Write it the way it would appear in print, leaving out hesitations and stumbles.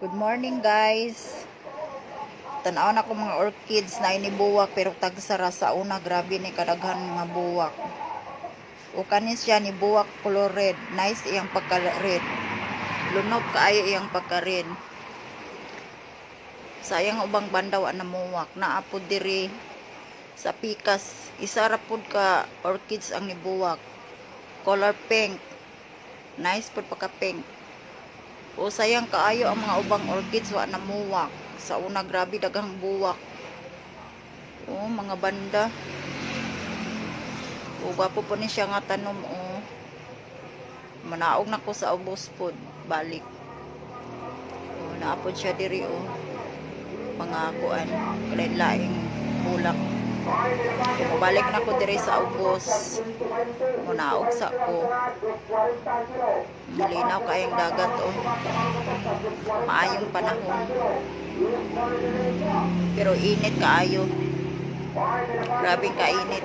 Good morning guys. Tanaw na ko mga orchids na inibuwak pero tagsara sa una. Grabe ni kadaghan mga buwak. O kanin siya ni buwak color red. Nice iyang pagka red. Lunok kaayo iyang pagka red. Sayang ubang bandaw na muwak. Naapod diri sa pikas. Isara pud ka orchids ang nibuwak. Color pink. Nice pud pagka pink. O sayang kaayo ang mga ubang orchids wa namuwak. Sa una grabe daghang buwak. O mga banda. O gwapo po ni siya nga tanom o. Manaog na ko sa ubos pod balik. O naapod siya diri o. Mga kuan lain-laing bulak. O balik na ko diri sa ubos. Manaog sa ko. Malinaw kayang dagat o. Maayong panahon. Pero init kaayo. Grabing kainit.